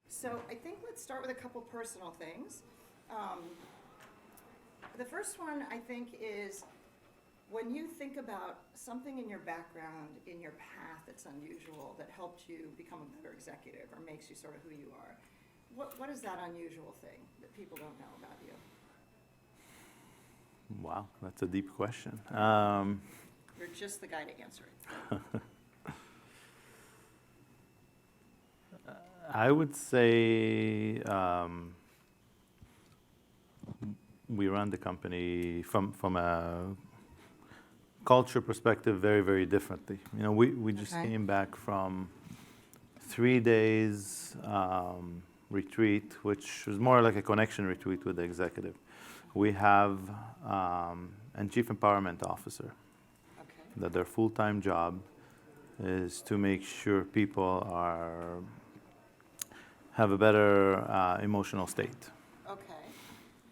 So I think let's start with a couple personal things. The first one I think is when you think about something in your background, in your path that's unusual, that helped you become a better executive or makes you sort of who you are, what is that unusual thing that people don't know about you? Wow, that's a deep question. You're just the guy to answer it. I would say we run the company from a culture perspective very, very differently. You know, we just came back from 3 days retreat, which was more like a connection retreat with the executive. We have a chief empowerment officer that their full-time job is to make sure people have a better emotional state. Okay.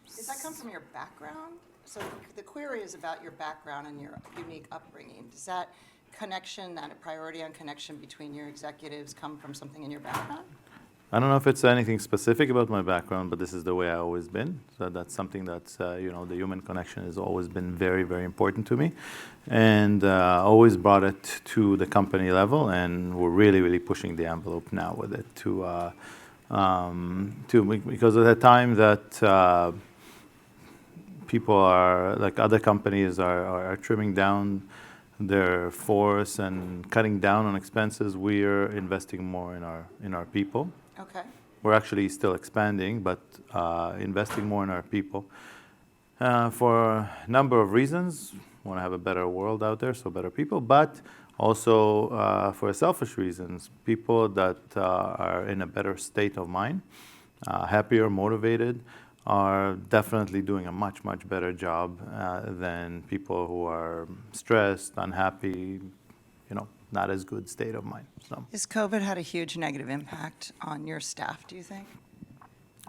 Does that come from your background? So the query is about your background and your unique upbringing. Does that connection, that priority on connection between your executives come from something in your background? I don't know if it's anything specific about my background, but this is the way I've always been. So that's something that's, the human connection has always been very, very important to me. And always brought it to the company level, and we're really, really pushing the envelope now with it because at the time that people are, like other companies are trimming down their force and cutting down on expenses, we're investing more in our people. Okay. We're actually still expanding, but investing more in our people for a number of reasons. We want to have a better world out there, so better people, but also for selfish reasons. People that are in a better state of mind, happier, motivated, are definitely doing a much, much better job than people who are stressed, unhappy, not as good state of mind. So. Has COVID had a huge negative impact on your staff, do you think?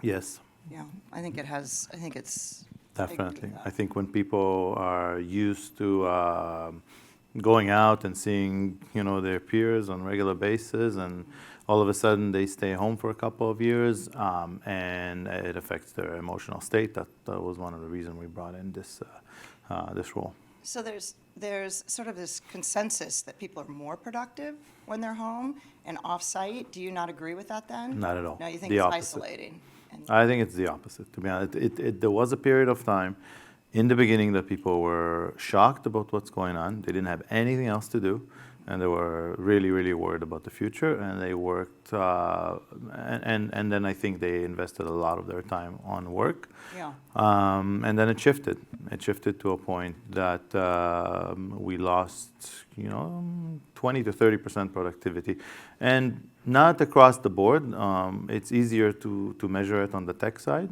Yes. Yeah, I think it has. I think it's... Definitely. I think when people are used to going out and seeing, their peers on a regular basis, and all of a sudden they stay home for a couple of years, and it affects their emotional state. That was one of the reasons we brought in this role. So there's sort of this consensus that people are more productive when they're home and off-site. Do you not agree with that then? Not at all. No, you think the it's opposite. isolating? I think it's the opposite, to be honest. There was a period of time in the beginning that people were shocked about what's going on. They didn't have anything else to do, and they were really, really worried about the future, and they worked, and then I think they invested a lot of their time on work. Yeah. And then it shifted. It shifted to a point that we lost, 20 to 30% productivity, and not across the board. It's easier to measure it on the tech side.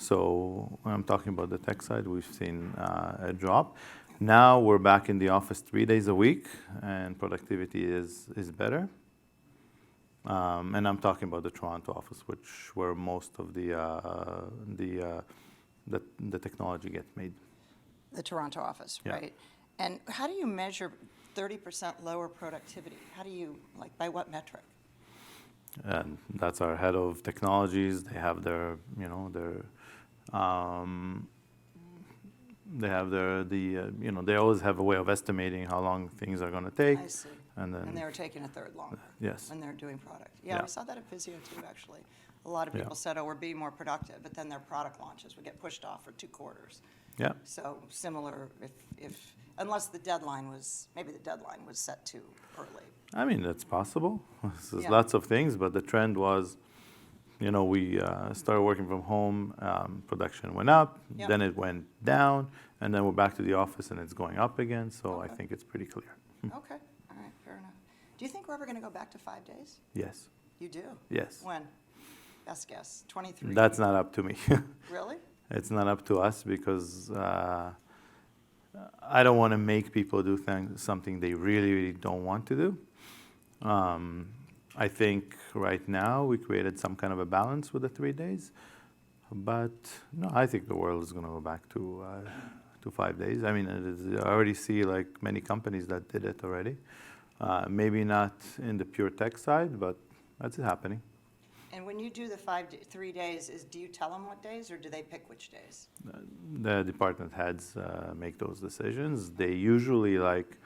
So when I'm talking about the tech side, we've seen a drop. Now we're back in the office 3 days a week, and productivity is better. And I'm talking about the Toronto office, where most of the technology gets made. The Toronto office, Yeah. right? And how do you measure 30% lower productivity? How do you, by what metric? And that's our head of technologies. They have their, they always have a way of estimating how long things are going to take. I see. And they were taking a third longer. Yes. When they're doing product. Yeah, Yeah. we saw that at Vizio too, actually. A lot of people said, we're being more productive, but then their product launches would get pushed off for 2 quarters. Yeah. So similar, unless the deadline was set too early. I mean, that's possible. There's Yeah. lots of things, but the trend was, we started working from home, production went up, Yep. then it went down, and then we're back to the office and it's going up again, so I Okay. think it's pretty clear. Okay, all right, fair enough. Do you think we're ever going to go back to 5 days? Yes. You do? Yes. When? Best guess, 23? That's not up to me. Really? It's not up to us because I don't want to make people do something they really, really don't want to do. I think right now we created some kind of a balance with the 3 days, but no, I think the world is going to go back to 5 days. I mean, I already see many companies that did it already. Maybe not in the pure tech side, but that's happening. And when you do the 3 days, do you tell them what days, or do they pick which days? The department heads make those decisions. They usually like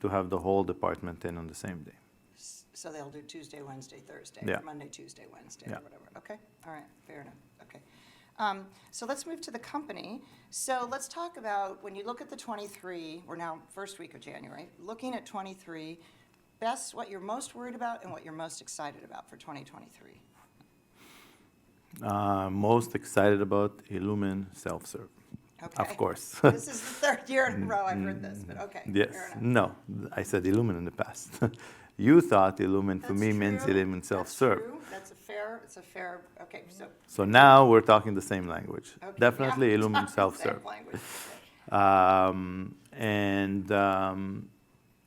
to have the whole department in on the same day. So they'll do Tuesday, Wednesday, Thursday, Yeah. or Monday, Tuesday, Wednesday, Yeah. or whatever. Okay, all right, fair enough, okay. So let's move to the company. So let's talk about, when you look at the 23, we're now first week of January, looking at 23, best, what you're most worried about and what you're most excited about for 2023. Most excited about illumin self-serve. Okay. Of course. This is the third year in a row I've heard this, but okay, Yes. fair enough. No, I said illumin in the past. You thought illumin for That's me means true. illumin self-serve. That's true. It's a fair, okay, so. So now we're talking the same language. Okay, Definitely yeah, illumin talking the same self-serve. language.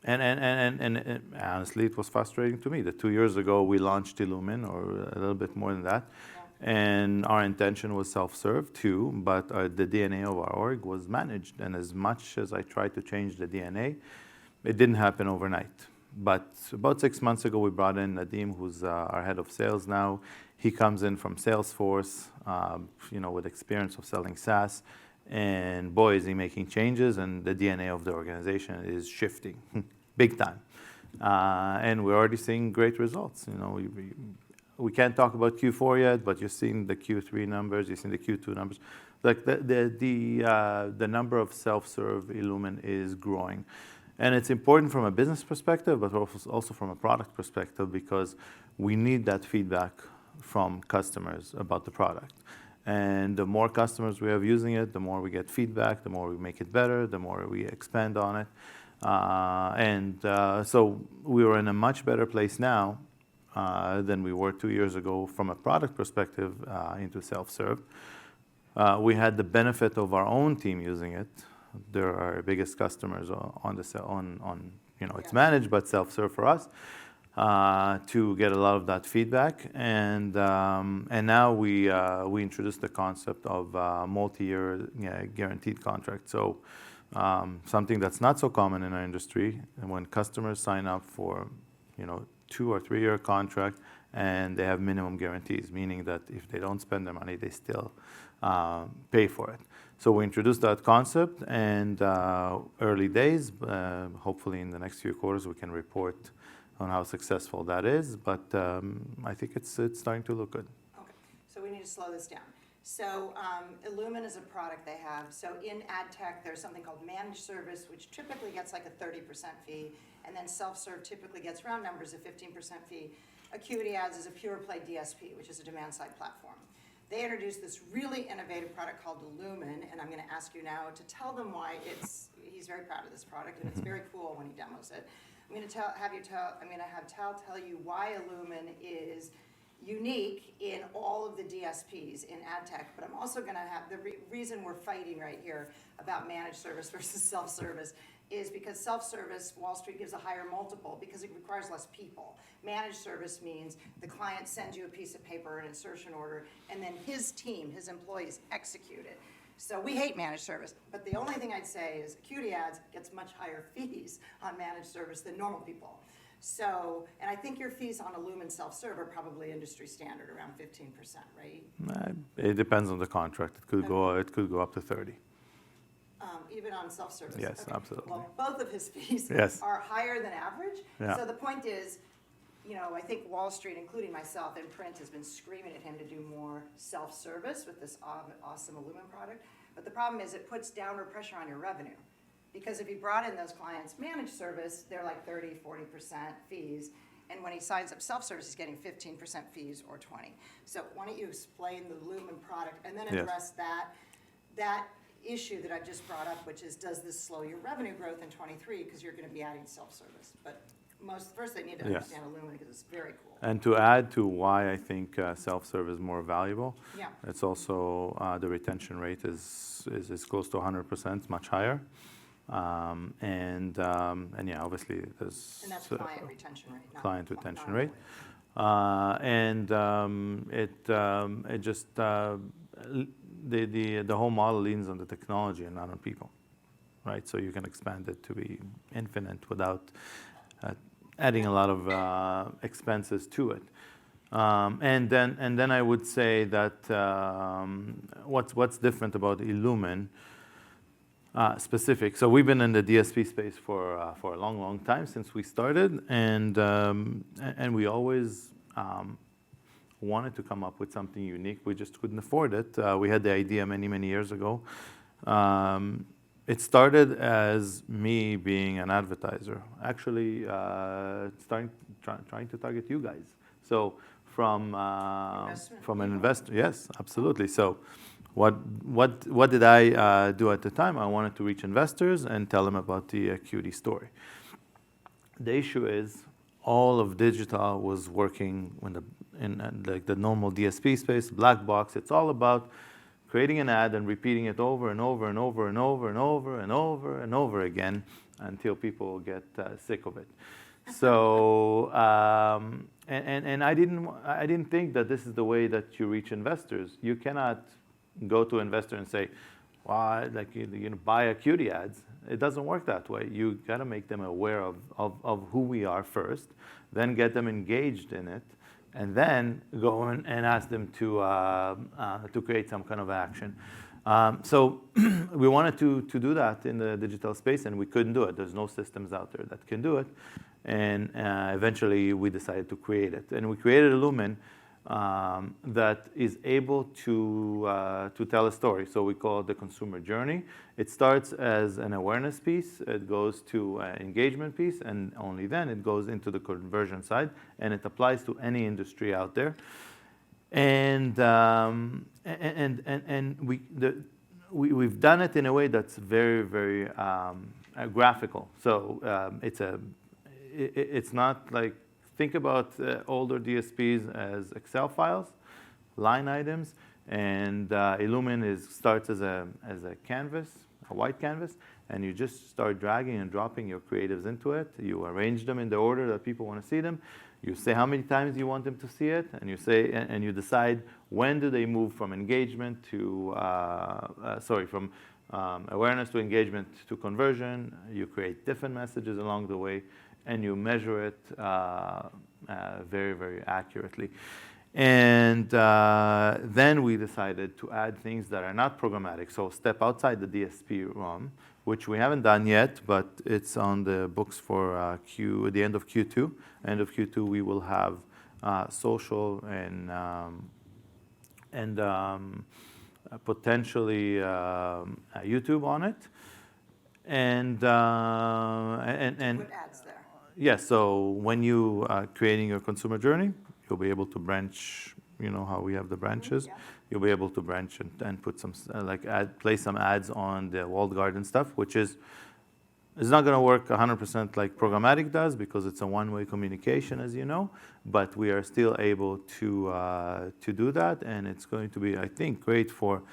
And honestly, it was frustrating to me that 2 years ago we launched illumin, or a little bit more than that. And our intention was self-serve too, but the DNA of our org was managed. And as much as I tried to change the DNA, it didn't happen overnight. But about 6 months ago, we brought in Nadeem, who's our head of sales now. He comes in from Salesforce, with experience of selling SaaS. And boy, is he making changes, and the DNA of the organization is shifting big time. And we're already seeing great results. We can't talk about Q4 yet, but you're seeing the Q3 numbers, you're seeing the Q2 numbers. Like the number of self-serve illumin is growing. And it's important from a business perspective, but also from a product perspective, because we need that feedback from customers about the product. And the more customers we have using it, the more we get feedback, the more we make it better, the more we expand on it. So we are in a much better place now than we were 2 years ago from a product perspective into self-serve. We had the benefit of our own team using it. They're our biggest customers it's managed, but self-serve for us, to get a lot of that feedback. And now we introduced the concept of multi-year guaranteed contract. So something that's not so common in our industry, and when customers sign up for 2 or 3 year contract, and they have minimum guarantees, meaning that if they don't spend their money, they still pay for it. So we introduced that concept, and early days, hopefully in the next few quarters we can report on how successful that is, but I think it's starting to look good. Okay, so we need to slow this down. So illumin is a product they have. So in ad tech, there's something called managed service, which typically gets like a 30% fee, and then self-serve typically gets round numbers, a 15% fee. Acuity Ads is a pure play DSP, which is a demand-side platform. They introduced this really innovative product called illumin, and I'm going to ask you now to tell them why he's very proud of this product, and it's very cool when he demos it. I'm going to have Tal tell you why illumin is unique in all of the DSPs in ad tech, but I'm also going to have the reason we're fighting right here about managed service versus self-service is because self-service, Wall Street gives a higher multiple because it requires less people. Managed service means the client sends you a piece of paper, an insertion order, and then his team, his employees execute it. So we hate managed service, but the only thing I'd say is Acuity Ads gets much higher fees on managed service than normal people. So, and I think your fees on illumin self-serve are probably industry standard, around 15%, right? It depends on the contract. It could go up to 30. Even on self-service? Yes, okay. absolutely. Well, both of his fees are higher than average. Yeah. So the point is, I think Wall Street, including myself in print, has been screaming at him to do more self-service with this awesome illumin product. But the problem is it puts downward pressure on your revenue. Because if you brought in those clients managed service, they're like 30, 40% fees. And when he signs up self-service, he's getting 15% fees or 20. So why don't you explain the illumin product and then address that issue that I just brought up, which is, does this slow your revenue growth in 23 because you're going to be adding self-service? But first they need to understand illumin because it's very cool. And to add to why I think self-serve is more valuable, it's also the retention rate is close to 100%, much higher. Obviously there's... And that's client retention rate. Client retention rate. The whole model leans on the technology and not on people, right? So you can expand it to be infinite without adding a lot of expenses to it. And then I would say that what's different about illumin specific. So we've been in the DSP space for a long time since we started, and we always wanted to come up with something unique. We just couldn't afford it. We had the idea many years ago. It started as me being an advertiser, actually trying to target you guys. So from an investor, yes, absolutely. So what did I do at the time? I wanted to reach investors and tell them about the Acuity story. The issue is all of digital was working in like the normal DSP space, black box. It's all about creating an ad and repeating it over and over and over and over and over and over and over again until people get sick of it. So and I didn't think that this is the way that you reach investors. You cannot go to an investor and say, "Well, like you know, buy Acuity ads." It doesn't work that way. You got to make them aware of who we are first, then get them engaged in it, and then go in and ask them to create some kind of action. So we wanted to do that in the digital space, and we couldn't do it. There's no systems out there that can do it. And eventually we decided to create it. And we created illumin that is able to tell a story. So we call it the consumer journey. It starts as an awareness piece. It goes to an engagement piece, and only then it goes into the conversion side. And it applies to any industry out there. And we've done it in a way that's very graphical. So it's not like, think about older DSPs as Excel files, line items, and illumin starts as a canvas, a white canvas, and you just start dragging and dropping your creatives into it. You arrange them in the order that people want to see them. You say how many times you want them to see it, and you decide when do they move from engagement to from awareness to engagement to conversion. You create different messages along the way, and you measure it very accurately. And then we decided to add things that are not programmatic, so step outside the DSP realm, which we haven't done yet, but it's on the books for the end of Q2. End of Q2, we will have social and potentially YouTube on it. And Put ads there. Yes, so when you are creating your consumer journey, you'll be able to branch, you know how we have the branches? Yeah. You'll be able to branch and put some, place some ads on the walled garden stuff, which is not going to work 100% like programmatic does, because it's a one-way communication, as you know, but we are still able to do that, and it's going to be, I think, great for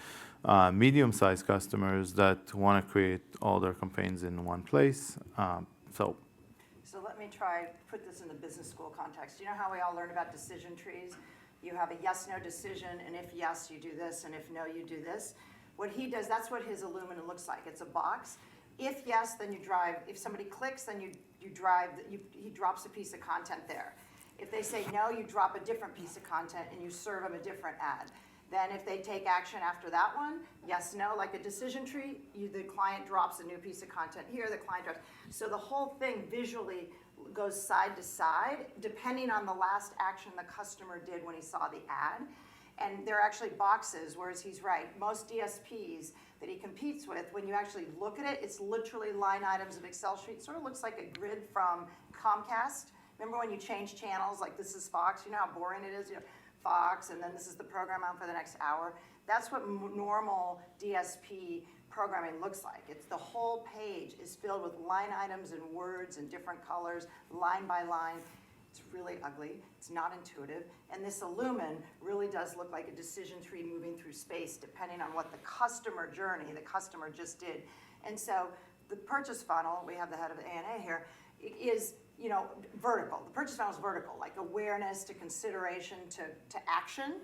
medium-sized customers that want to create all their campaigns in one place. So let me try put this in the business school context. You know how we all learn about decision trees? You have a yes/no decision, and if yes, you do this, and if no, you do this. What he does, that's what his illumin looks like. It's a box. If yes, then you drive. If somebody clicks, then you drive. He drops a piece of content there. If they say no, you drop a different piece of content and you serve them a different ad. Then if they take action after that one, yes, no, like a decision tree, the client drops a new piece of content here, the client drops. So the whole thing visually goes side to side, depending on the last action the customer did when he saw the ad. And they're actually boxes, whereas he's right. Most DSPs that he competes with, when you actually look at it, it's literally line items of Excel sheets. Sort of looks like a grid from Comcast. Remember when you change channels, like this is Fox, you know how boring it is? You know, Fox, and then this is the program on for the next hour. That's what normal DSP programming looks like. It's the whole page is filled with line items and words and different colors, line by line. It's really ugly. It's not intuitive. And this illumin really does look like a decision tree moving through space, depending on what the customer journey the customer just did. And so the purchase funnel, we have the head of the ANA here, is vertical. The purchase funnel is vertical, like awareness to consideration to action,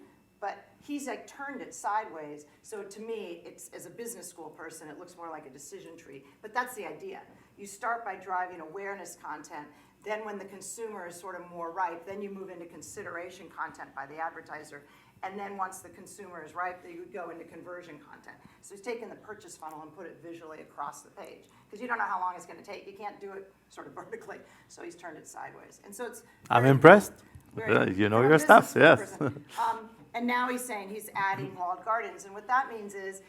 but he's like turned it sideways. So to me, it's, as a business school person, it looks more like a decision tree, but that's the idea. you start by driving awareness content. Then when the consumer is sort of more ripe, then you move into consideration content by the advertiser. And then once the consumer is ripe, you would go into conversion content. So he's taken the purchase funnel and put it visually across the page. Because you don't know how long it's going to take. You can't do it sort of vertically. So he's turned it sideways. And so it's I'm impressed. You know from a your stuff, business yes. person. And now he's saying he's adding walled gardens. And what that means is,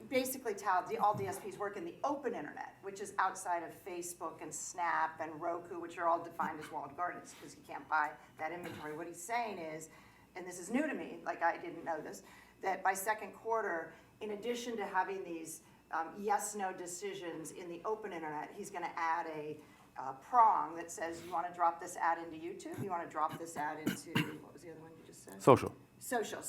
basically, Tal, all DSPs work in the open internet, which is outside of Facebook and Snap and Roku, which are all defined as walled gardens because you can't buy that inventory. What he's saying is, and this is new to me, like I didn't know this, that by second quarter, in addition to having these yes-no decisions in the open internet, he's going to add a prong that says, you want to drop this ad into YouTube? You want to drop this ad into, what was the other one you just said? Social. Social.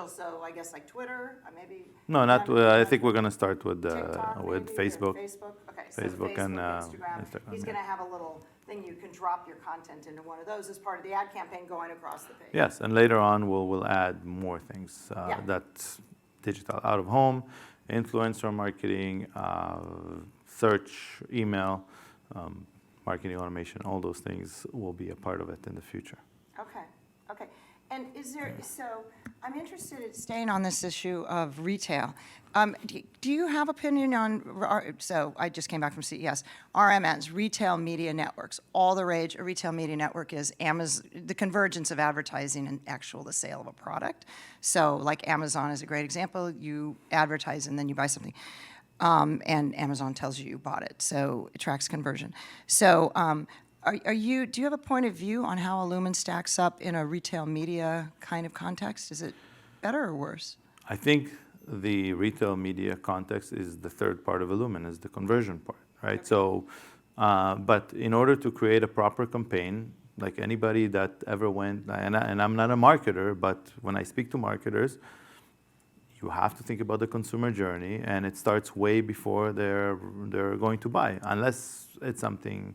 So I guess like Twitter, maybe. No, not. I think we're going to start with TikTok, with maybe, or Facebook. Facebook. Okay, so Facebook and Instagram. He's yeah. going to have a little thing you can drop your content into one of those as part of the ad campaign going across the page. Yes, and later on we'll add more things. Yeah. That's digital out of home, influencer marketing, search, email, marketing automation. All those things will be a part of it in the future. Okay. And is there, so I'm interested in staying on this issue of retail. Do you have opinion on, so I just came back from CES, RMNs, retail media networks, all the rage. A retail media network is Amazon, the convergence of advertising and the sale of a product. So like Amazon is a great example. You advertise and then you buy something. And Amazon tells you bought it, so it tracks conversion. So do you have a point of view on how illumin stacks up in a retail media kind of context? Is it better or worse? I think the retail media context is the third part of illumin, is the conversion part, right? Okay. So, but in order to create a proper campaign, like anybody that ever went, and I'm not a marketer, but when I speak to marketers, you have to think about the consumer journey, and it starts way before they're going to buy, unless it's something,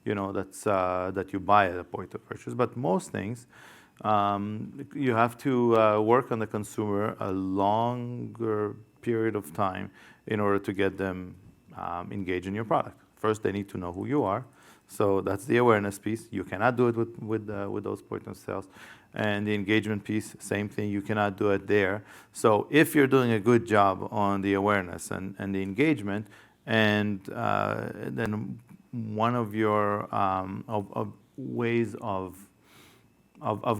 that's that you buy at a point of purchase. But most things, you have to work on the consumer a longer period of time in order to get them engaged in your product. First, they need to know who you are. So that's the awareness piece. You cannot do it with those point of sales. And the engagement piece, same thing. You cannot do it there. So if you're doing a good job on the awareness and the engagement, and then one of your of ways of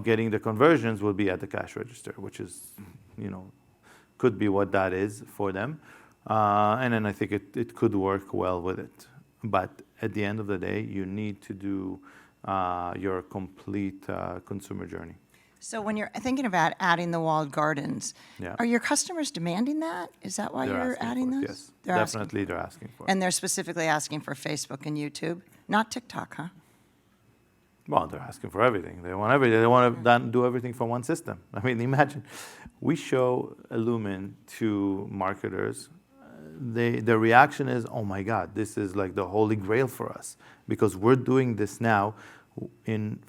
getting the conversions will be at the cash register, which is, could be what that is for them. And then I think it could work well with it. But at the end of the day, you need to do your complete consumer journey. So when you're thinking about adding the walled gardens, Yeah. are your customers demanding that? Is that why you're adding those? Yes, They're definitely they're asking for it. And they're specifically asking for Facebook and YouTube, not TikTok, huh? Well, they're asking for everything. They want everything. They want to do everything from one system. I mean, imagine, we show illumin to marketers. The reaction is, oh my God, this is like the holy grail for us, because we're doing this now in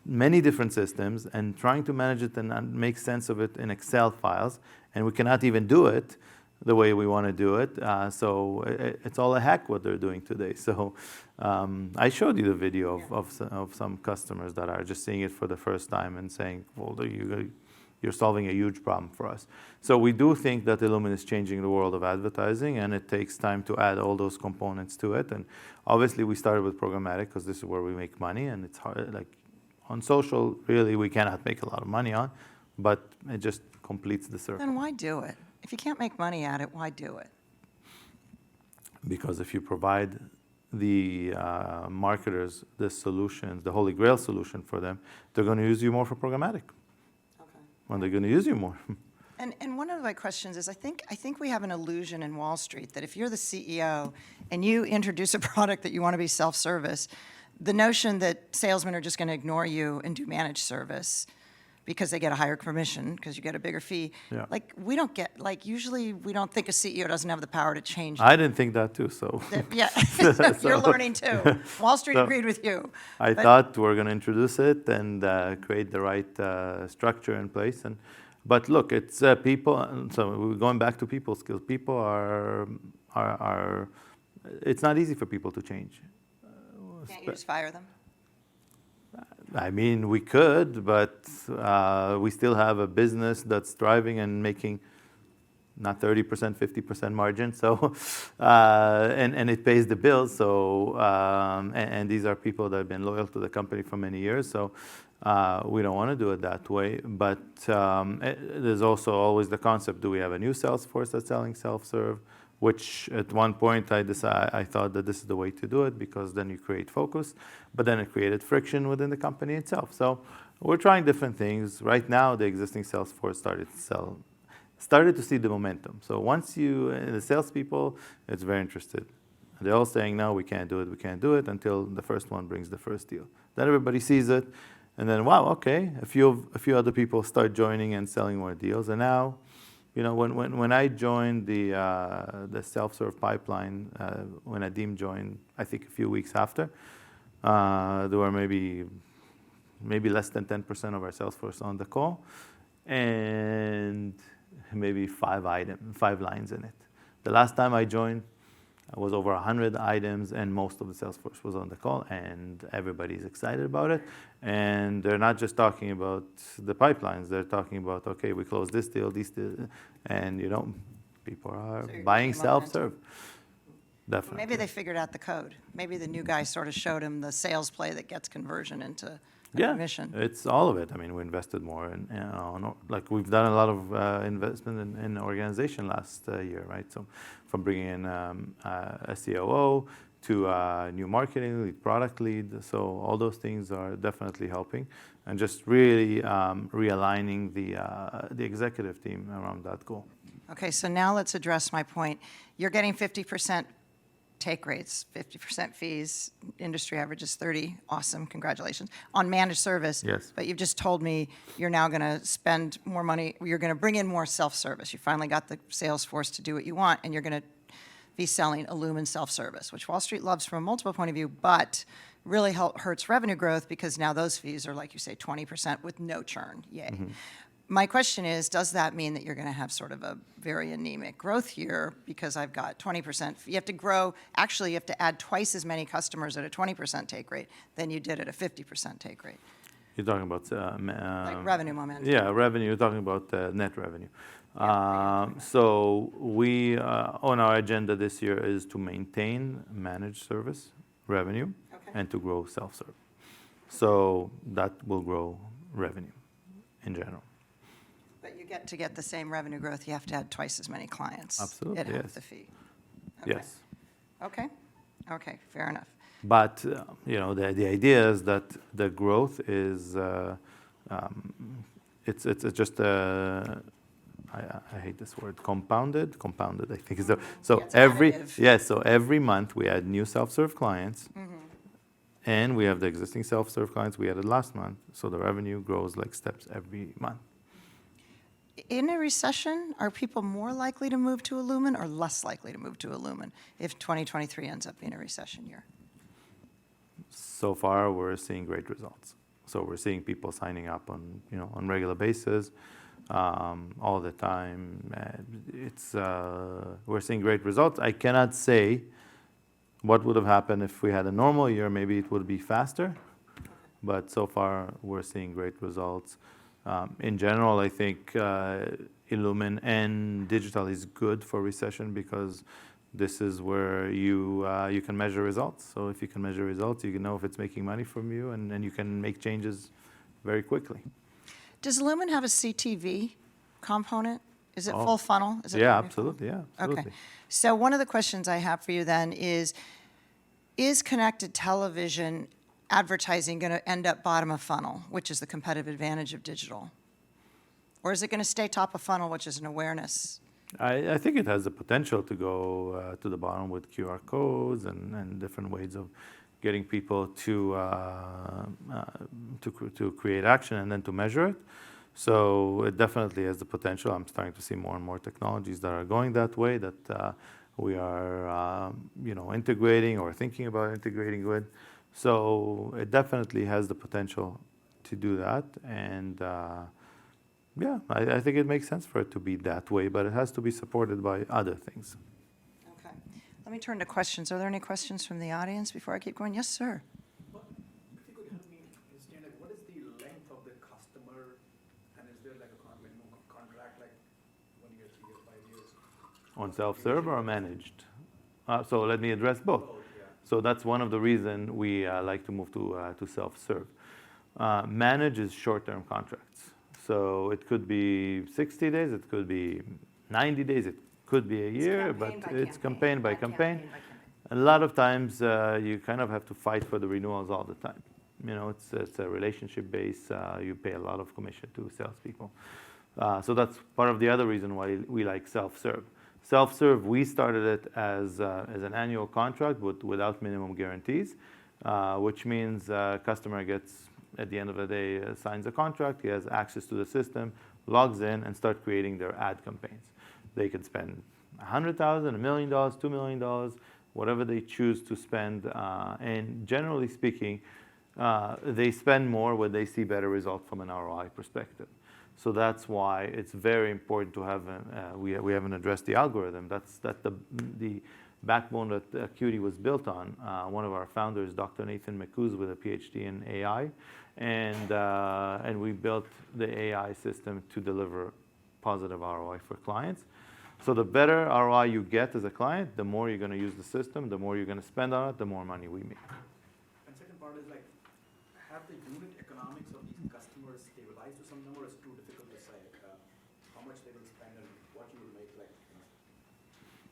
many different systems and trying to manage it and make sense of it in Excel files, and we cannot even do it the way we want to do it. So it's all a hack what they're doing today. So I showed you the video of some customers that are just seeing it for the first time and saying, well, you're solving a huge problem for us. So we do think that illumin is changing the world of advertising, and it takes time to add all those components to it. And obviously we started with programmatic because this is where we make money, and it's hard, like on social, really we cannot make a lot of money on, but it just completes the circle. Then why do it? If you can't make money at it, why do it? Because if you provide the marketers the solutions, the holy grail solution for them, they're going to use you more for programmatic. Okay. When they're going to use you more. And one of my questions is, I think we have an illusion in Wall Street that if you're the CEO and you introduce a product that you want to be self-service, the notion that salesmen are just going to ignore you and do managed service because they get a higher commission because you get a bigger fee. Yeah. Like, we don't get, like, usually we don't think a CEO doesn't have the power to change. I didn't think that too, so. Yeah, you're learning too. Wall Street agreed with you. I thought we're going to introduce it and create the right structure in place. But look, it's people, so we're going back to people skills. People are it's not easy for people to change. Can't you just fire them? I mean, we could, but we still have a business that's thriving and making not 30%, 50% margin. So, and it pays the bills. So, and these are people that have been loyal to the company for many years. So, we don't want to do it that way. But there's also always the concept: do we have a new sales force that's selling self-serve? Which at one point I thought that this is the way to do it, because then you create focus, but then it created friction within the company itself. So we're trying different things. Right now, the existing sales force started to see the momentum. So once the salespeople, it's very interested. They're all saying, no, we can't do it until the first one brings the first deal. Then everybody sees it, and then, wow, okay, a few other people start joining and selling more deals. And now, when I joined the self-serve pipeline, when Adim joined, I think a few weeks after, there were maybe less than 10% of our sales force on the call, and maybe 5 lines in it. The last time I joined, it was over 100 items, and most of the sales force was on the call, and everybody's excited about it. And they're not just talking about the pipelines; they're talking about, okay, we closed this deal, and people are buying self-serve. Definitely. Maybe they figured out the code. Maybe the new guy sort of showed him the sales play that gets conversion into commission. It's all of it. I mean, we invested more in, like we've done a lot of investment in organization last year, right? So from bringing in a COO to new marketing lead, product lead. So all those things are definitely helping, and just really realigning the executive team around that goal. Okay, so now let's address my point. You're getting 50% take rates, 50% fees, industry average is 30, awesome, congratulations, on managed service. Yes. But you've just told me you're now going to spend more money, you're going to bring in more self-service. You finally got the sales force to do what you want, and you're going to be selling illumin self-service, which Wall Street loves from a multiple point of view, but really hurts revenue growth because now those fees are, like you say, 20% with no churn, yay. Mm-hmm. My question is, does that mean that you're going to have sort of a very anemic growth year because I've got 20%? You have to grow, actually you have to add twice as many customers at a 20% take rate than you did at a 50% take rate. You're talking about like revenue momentum. Yeah, revenue. You're talking about net revenue. So we, on our agenda this year is to maintain managed service revenue and to grow self-serve. So that will grow revenue in general. But you get the same revenue growth, you have to add twice as many clients. Absolutely, At half the fee. Okay. Yes. Okay, fair enough. But the idea is that the growth is it's just I hate this word, compounded. I think is so every month we add new self-serve clients, and we have the existing self-serve clients we added last month. So the revenue grows like steps every month. In a recession, are people more likely to move to illumin or less likely to move to illumin if 2023 ends up being a recession year? So far, we're seeing great results. So we're seeing people signing up on regular basis, all the time. We're seeing great results. I cannot say what would have happened if we had a normal year. Maybe it would be faster, but so far we're seeing great results. In general, I think illumin and digital is good for recession because this is where you can measure results. So if you can measure results, you can know if it's making money from you, and then you can make changes very quickly. Does illumin have a CTV component? Is it full funnel? Is it absolutely. Yeah, absolutely. Okay. So one of the questions I have for you then is connected television advertising going to end up bottom of funnel, which is the competitive advantage of digital? Or is it going to stay top of funnel, which is an awareness? I think it has the potential to go to the bottom with QR codes and different ways of getting people to create action and then to measure it. So it definitely has the potential. I'm starting to see more and more technologies that are going that way, that we are integrating or thinking about integrating with. So it definitely has the potential to do that, and I think it makes sense for it to be that way, but it has to be supported by other things. Okay. Let me turn to questions. Are there any questions from the audience before I keep going? Yes, sir. If you could help me understand, like, what is the length of the customer, and is there like a minimum contract, like 1 year, 3 years, 5 years? On self-serve or managed? So let me address both. Oh, yeah. So that's one of the reasons we like to move to self-serve. Manage is short-term contracts. So it could be 60 days, it could be 90 days, it could be a year, but it's campaign by campaign. A lot of times you kind of have to fight for the renewals all the time. You know, it's a relationship base. You pay a lot of commission to salespeople. So that's part of the other reason why we like self-serve. Self-serve, we started it as an annual contract without minimum guarantees, which means customer gets, at the end of the day, signs a contract. He has access to the system, logs in, and start creating their ad campaigns. They could spend $100,000, $1 million, $2 million, whatever they choose to spend. And generally speaking, they spend more when they see better results from an ROI perspective. So that's why it's very important to have. We haven't addressed the algorithm. That's the backbone that Acuity was built on. One of our founders, Dr. Nathan McCoos, with a PhD in AI, and we built the AI system to deliver positive ROI for clients. So the better ROI you get as a client, the more you're going to use the system, the more you're going to spend on it, the more money we make. And second part is, like, have the unit economics of these customers stabilized to some number, or it's too difficult to say how much they will spend and what you will make, like,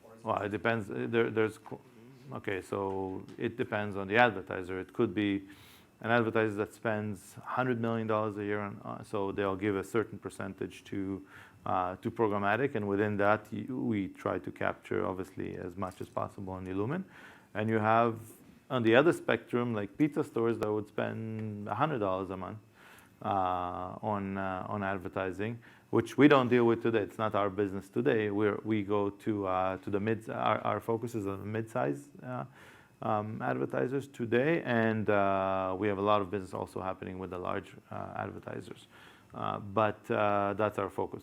or is Well, it depends. Okay, so it depends on the advertiser. It could be an advertiser that spends $100 million a year, so they'll give a certain percentage to programmatic, and within that, we try to capture, obviously, as much as possible in illumin. And you have, on the other spectrum, like pizza stores that would spend $100 a month on advertising, which we don't deal with today. It's not our business today. We go to the mid. Our focus is on mid-size advertisers today, and we have a lot of business also happening with the large advertisers. But that's our focus.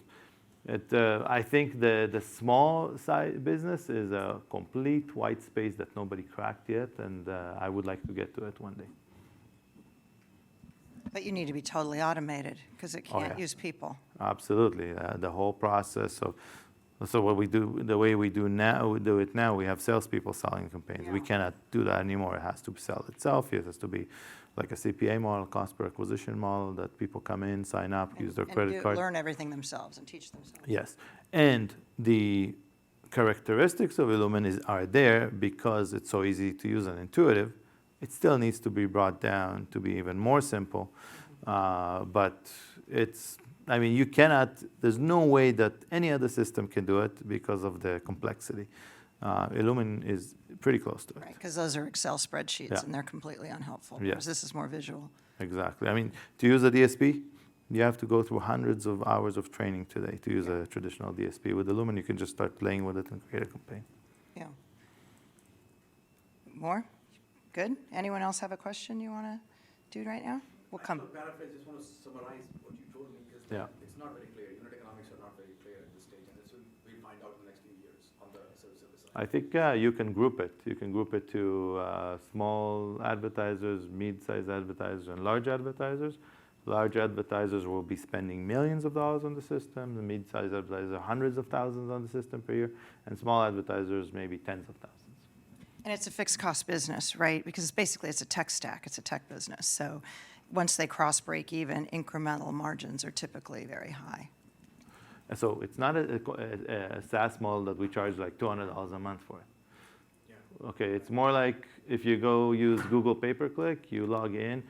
I think the small side business is a complete white space that nobody cracked yet, and I would like to get to it one day. But you need to be totally automated because it can't use people. Absolutely, the whole process of. So what we do, the way we do it now, we have salespeople selling campaigns. Yeah. We cannot do that anymore. It has to sell itself. It has to be like a CPA model, cost per acquisition model, that people come in, sign up, use their credit card. Learn everything themselves and teach themselves. Yes, and the characteristics of illumin are there because it's so easy to use and intuitive. It still needs to be brought down to be even more simple, but it's. I mean, you cannot. There's no way that any other system can do it because of the complexity. Illumin is pretty close to it. Right, because those are Excel spreadsheets, Yeah. and they're completely unhelpful. Yes. Whereas this is more visual. Exactly. I mean, to use a DSP, you have to go through hundreds of hours of training today to use a traditional DSP. With Illumin, you can just start playing with it and create a campaign. Yeah. More? Good? Anyone else have a question you want to do right now? We'll come. So paraphrase, just want to summarize what you told me, is Yeah. that it's not very clear. Unit economics are not very clear at this stage, and this we'll find out in the next few years on the self-service side. I think you can group it. You can group it to small advertisers, mid-sized advertisers, and large advertisers. Large advertisers will be spending millions of dollars on the system. The mid-sized advertisers, hundreds of thousands on the system per year. And small advertisers, maybe tens of thousands. And it's a fixed cost business, right? Because basically it's a tech stack. It's a tech business. So once they cross break even, incremental margins are typically very high. And so it's not a SaaS model that we charge like $200 a month for it. Yeah. Okay, it's more like if you go use Google pay-per-click, you log in,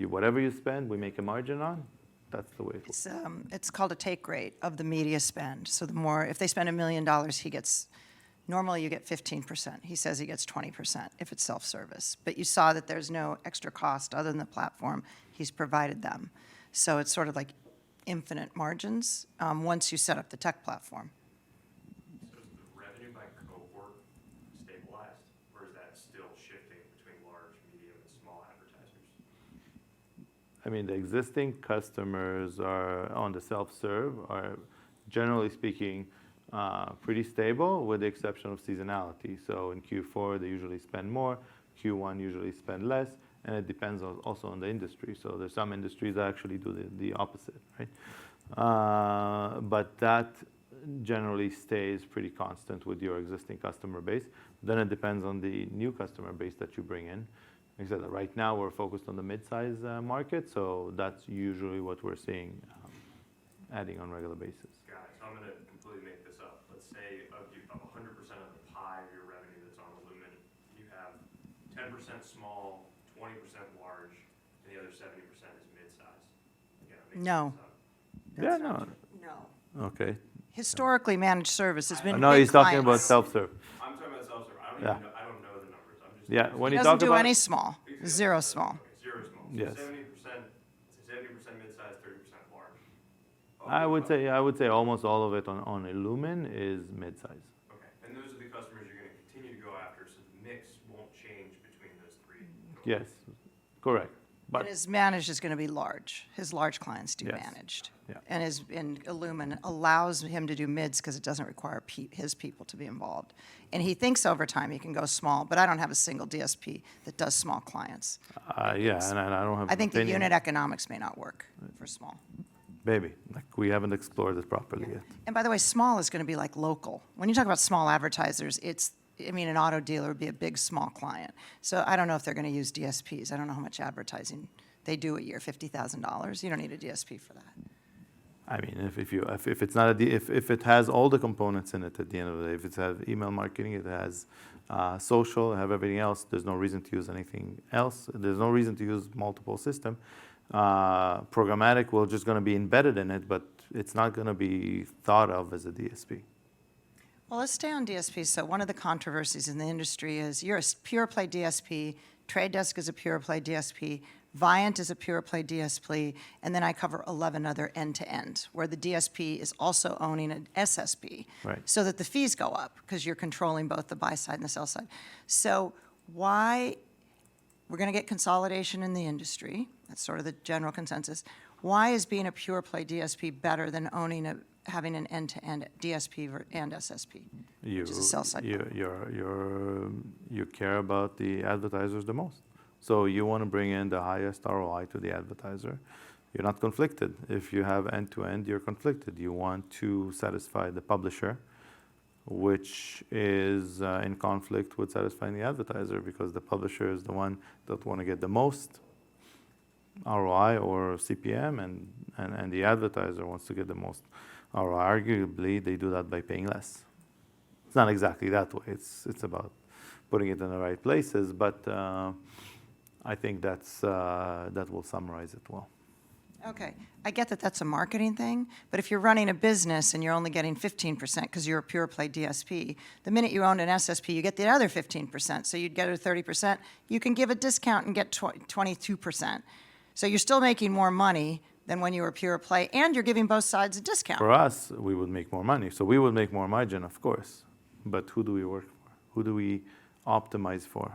whatever you spend, we make a margin on. That's the way it works. It's called a take rate of the media spend. So the more, if they spend $1 million, he gets, normally you get 15%. He says he gets 20% if it's self-service. But you saw that there's no extra cost other than the platform. He's provided them. So it's sort of like infinite margins once you set up the tech platform. So is the revenue by cohort stabilized, or is that still shifting between large, medium, and small advertisers? I mean, the existing customers are on the self-serve are, generally speaking, pretty stable with the exception of seasonality. So in Q4, they usually spend more, Q1 usually spend less, and it depends also on the industry. So there's some industries that actually do the opposite, right? But that generally stays pretty constant with your existing customer base. Then it depends on the new customer base that you bring in. Like I said, right now we're focused on the mid-size market, so that's usually what we're seeing adding on a regular basis. Got it. So I'm going to completely make this up. Let's say of 100% of the pie of your revenue that's on illumin, you have 10% small, 20% large, and the other 70% is mid-size. No. Yeah, no. No. Okay. Historically, managed service has been No, big he's talking about clients. self-serve. I'm talking about self-serve. I don't Yeah. even know, I don't know the numbers. I'm just. Yeah, when He you doesn't talk do about any small, zero small. Okay, zero small. So Yes. 70% mid-size, 30% large. I would say almost all of it on illumin is mid-size. Okay, and those are the customers you're going to continue to go after, so the mix won't change between those three. Yes, correct. But But his managed is going to be large. His large clients do Yes. managed. Yeah. And illumin allows him to do mids because it doesn't require his people to be involved. And he thinks over time he can go small, but I don't have a single DSP that does small clients. yeah, and I don't have I an think the opinion. unit economics may not work for small. Maybe, like we haven't explored it properly yet. And by the way, small is going to be like local. When you talk about small advertisers, an auto dealer would be a big, small client. So I don't know if they're going to use DSPs. I don't know how much advertising they do a year, $50,000. You don't need a DSP for that. I mean, if it's not if it has all the components in it at the end of the day, if it has email marketing, it has social, have everything else, there's no reason to use anything else. There's no reason to use multiple system. Programmatic will just going to be embedded in it, but it's not going to be thought of as a DSP. Well, let's stay on DSP. So one of the controversies in the industry is you're a pure play DSP, Trade Desk is a pure play DSP, Viant is a pure play DSP, and then I cover 11 other end-to-end, where the DSP is also owning an SSP. Right. So that the fees go up, because you're controlling both the buy side and the sell side. So why, we're going to get consolidation in the industry, that's sort of the general consensus. Why is being a pure play DSP better than having an end-to-end DSP and SSP, which is a sell side? You care about the advertisers the most. So you want to bring in the highest ROI to the advertiser. You're not conflicted. If you have end-to-end, you're conflicted. You want to satisfy the publisher, which is in conflict with satisfying the advertiser, because the publisher is the one that want to get the most ROI or CPM, and the advertiser wants to get the most ROI. Arguably, they do that by paying less. It's not exactly that way. It's about putting it in the right places, but I think that will summarize it well. Okay, I get that that's a marketing thing, but if you're running a business and you're only getting 15% because you're a pure play DSP, the minute you own an SSP, you get the other 15%. So you'd get a 30%. You can give a discount and get 22%. So you're still making more money than when you were pure play, and you're giving both sides a discount. For us, we would make more money. So we would make more margin, of course. But who do we work for? Who do we optimize for?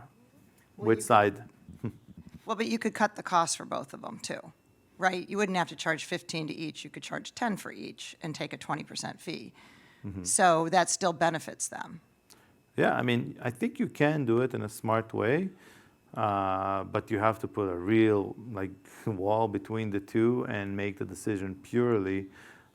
Which side? Well, but you could cut the cost for both of them too, right? You wouldn't have to charge 15 to each. You could charge 10 for each and take a 20% fee. So that still benefits them. Yeah, I mean, I think you can do it in a smart way, but you have to put a real wall between the two and make the decision purely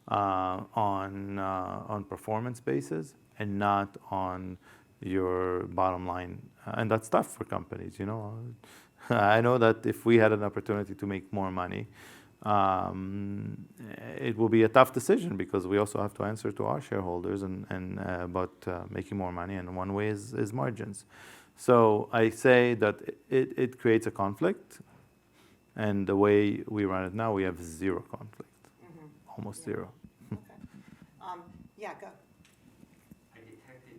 on performance basis and not on your bottom line. And that's tough for companies, you know. I know that if we had an opportunity to make more money, it will be a tough decision, because we also have to answer to our shareholders and about making more money, and one way is margins. So I say that it creates a conflict, and the way we run it now, we have zero conflict, almost zero. Okay. Yeah, go. I detected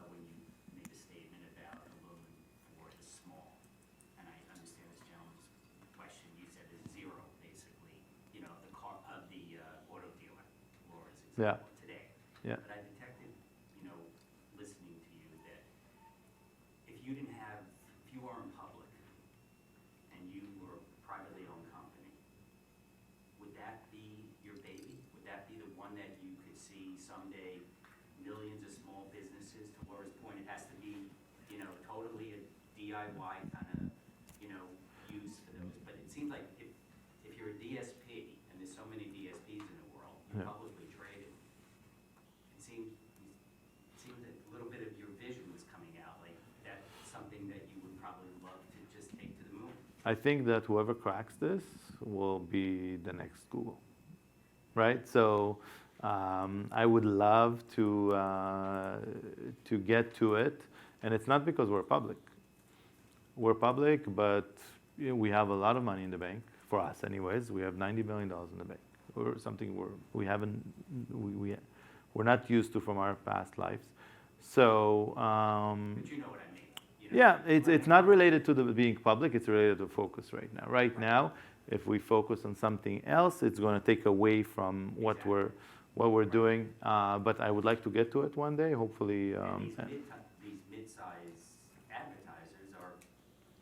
when you made a statement about illumin for the small, and I understand this gentleman's question. You said it's zero, basically. You know, the auto dealer, Laura's example today. Yeah. But I detected, listening to you, that if you weren't public and you were a privately owned company, would that be your baby? Would that be the one that you could see someday DIY kind of, use for those, but it seems like if you're a DSP, and there's so many DSPs in the world, you're Yeah. publicly traded, it seemed that a little bit of your vision was coming out, like that's something that you would probably love to just take to the moon. I think that whoever cracks this will be the next Google, right? So I would love to get to it, and it's not because we're public. We're public, but we have a lot of money in the bank, for us anyways. We have $90 million in the bank, or something we're not used to from our past lives. So But you know what I mean. yeah, it's not related to the being public, it's related to focus right now. Right now, if we focus on something else, it's going to take away from what we're doing. But I would like to get to it one day, hopefully. And these mid-size advertisers are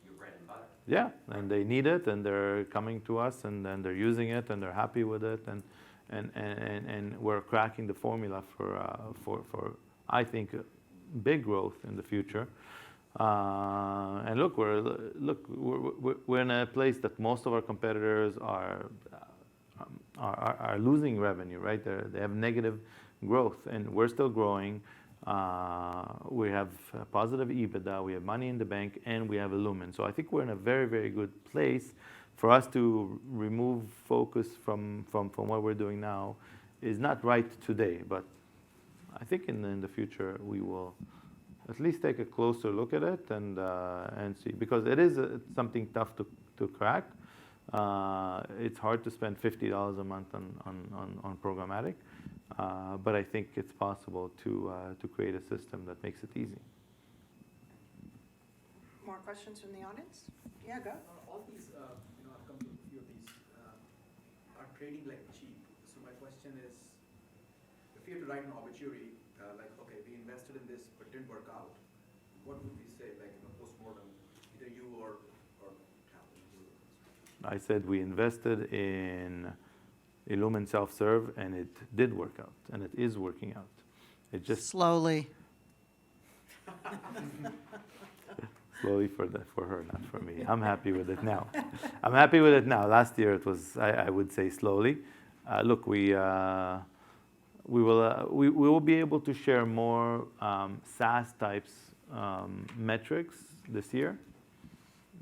your bread and butter. Yeah, and they need it, and they're coming to us, and then they're using it, and they're happy with it, and we're cracking the formula for I think big growth in the future. And look, we're in a place that most of our competitors are losing revenue, right? They have negative growth, and we're still growing. We have positive EBITDA, we have money in the bank, and we have illumin. So I think we're in a very, very good place. For us to remove focus from what we're doing now is not right today, but I think in the future we will at least take a closer look at it and see, because it is something tough to crack. It's hard to spend $50 a month on programmatic, but I think it's possible to create a system that makes it easy. More questions from the audience? Yeah, go. All these, I've come to a few of these, are trading like cheap. So my question is, if you had to write an obituary, like, okay, we invested in this but didn't work out, what would we say, like, post-mortem, either you or Tal? I said we invested in illumin self-serve, and it did work out, and it is working out. It just Slowly. slowly for her, not for me. I'm happy with it now. I'm happy with it now. Last year it was, I would say, slowly. Look, we will be able to share more SaaS types metrics this year,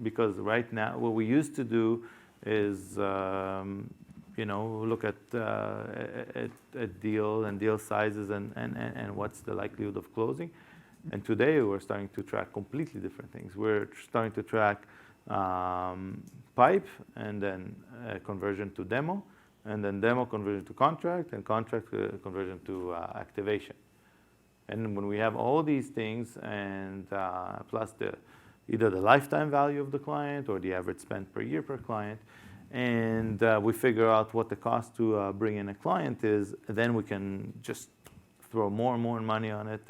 because right now what we used to do is look at deal and deal sizes and what's the likelihood of closing. And today we're starting to track completely different things. We're starting to track pipe, and then conversion to demo, and then demo conversion to contract, and contract conversion to activation. And when we have all these things, and plus either the lifetime value of the client or the average spend per year per client, and we figure out what the cost to bring in a client is, then we can just throw more and more money on it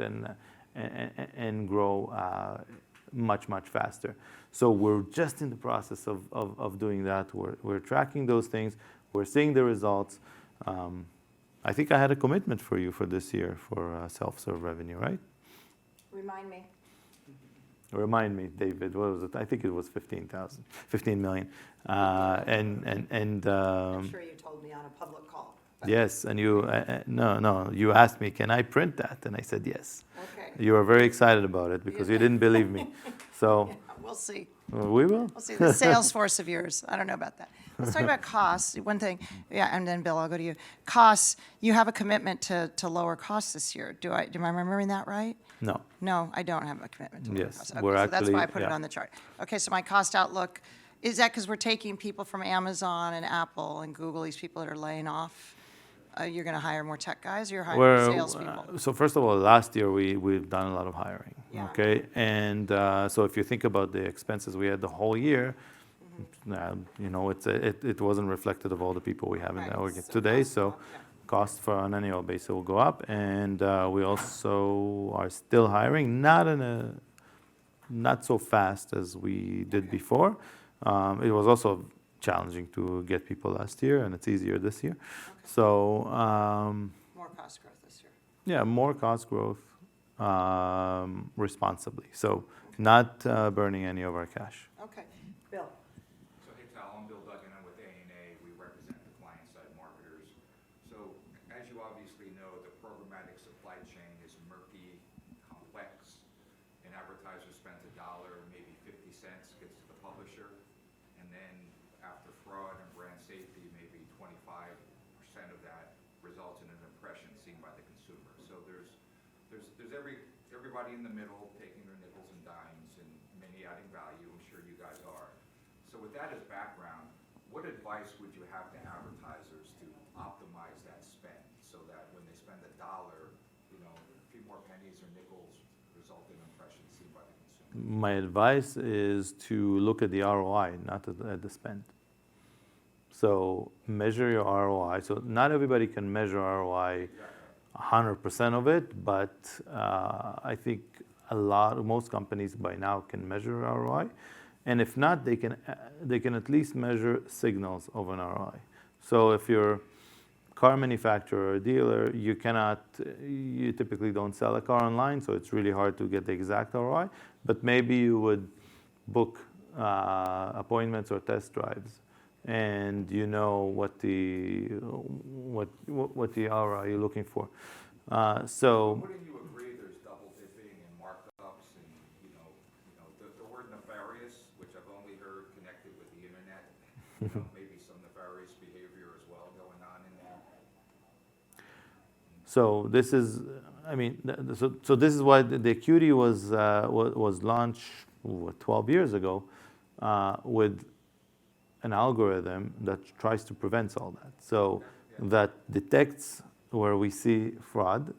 and grow much, much faster. So we're just in the process of doing that. We're tracking those things. We're seeing the results. I think I had a commitment for you for this year for self-serve revenue, right? Remind me. Remind me, David. What was it? I think it was 15 million. I'm sure you told me on a public call. Yes, and you you asked me, can I print that? And I said yes. Okay. You were very excited about it because you didn't believe me. So We'll see. we will. We'll see. The sales force of yours. I don't know about that. Let's talk about costs. One thing, yeah, and then Bill, I'll go to you. Costs. You have a commitment to lower costs this year. Am I remembering that right? No. No, I don't have a commitment to lower Yes, costs. Okay, we're so that's why I put it yeah. on the chart. Okay, so my cost outlook, is that because we're taking people from Amazon and Apple and Google, these people that are laying off? You're going to hire more tech guys, or you're hiring salespeople? So first of all, last year we've done a lot of hiring. Yeah. Okay, and so if you think about the expenses we had the whole year, it wasn't reflected of all the people we have in the Right, org so today. costs So go up, yeah. costs for an annual basis will go up, and we also are still hiring, not so fast as we did before. It was also challenging to get people last year, and it's easier this year. So More cost growth this year. yeah, more cost growth responsibly. So not burning any of our cash. Okay, Bill. So hey Tal, I'm Bill Duggan, I'm with A&A, we represent the client-side marketers. So as you obviously know, the programmatic supply chain is murky, complex. An advertiser spends $1, maybe 50 cents gets to the publisher, and then after fraud and brand safety, maybe 25% of that results in an impression seen by the consumer. So there's everybody in the middle taking their nickels and dimes and many adding value, I'm sure you guys are. So with that as background, what advice would you have to advertisers to optimize that spend so that when they spend $1, a few more pennies or nickels result in impressions seen by the consumer? My advice is to look at the ROI, not at the spend. So measure your ROI. So not everybody can measure ROI 100% of it, but I think most companies by now can measure ROI. And if not, they can at least measure signals of an ROI. So if you're a car manufacturer or a dealer, you typically don't sell a car online, so it's really hard to get the exact ROI. But maybe you would book appointments or test drives, and you know what the ROI you're looking for. So. Wouldn't you agree there's double dipping and markups and the word nefarious, which I've only heard connected with the internet, maybe some nefarious behavior as well going on in there? So this is, so this is why the Acuity was launched 12 years ago with an algorithm that tries to prevent all that. So that detects where we see fraud.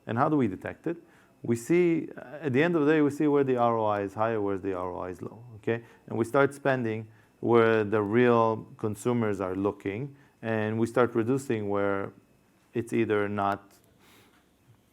And how do we detect it? We see, at the end of the day, we see where the ROI is high or where the ROI is low, okay? And we start spending where the real consumers are looking, and we start reducing where it's either not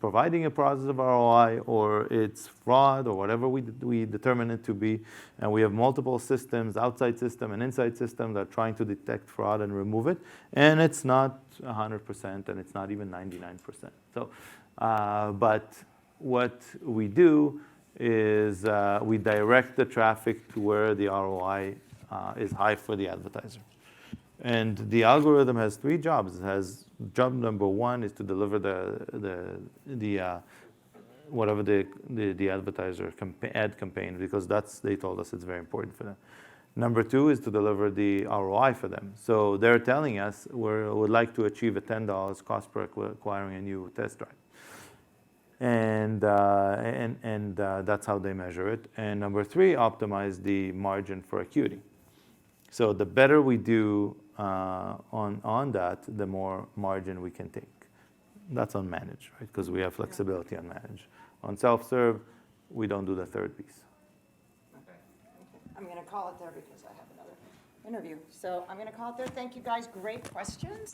providing a positive ROI or it's fraud or whatever we determine it to be. And we have multiple systems, outside system and inside system, that are trying to detect fraud and remove it. And it's not 100% and it's not even 99%. So, but what we do is we direct the traffic to where the ROI is high for the advertiser. And the algorithm has 3 jobs. It has job number 1 is to deliver whatever the advertiser ad campaign, because they told us it's very important for them. Number 2 is to deliver the ROI for them. So they're telling us we would like to achieve a $10 cost per acquiring a new test drive. And that's how they measure it. And number 3, optimize the margin for Acuity. So the better we do on that, the more margin we can take. That's on manage, right? Because we have flexibility on manage. On self-serve, we don't do the third piece. Okay. I'm going to call it there because I have another interview. So I'm going to call it there. Thank you guys. Great questions.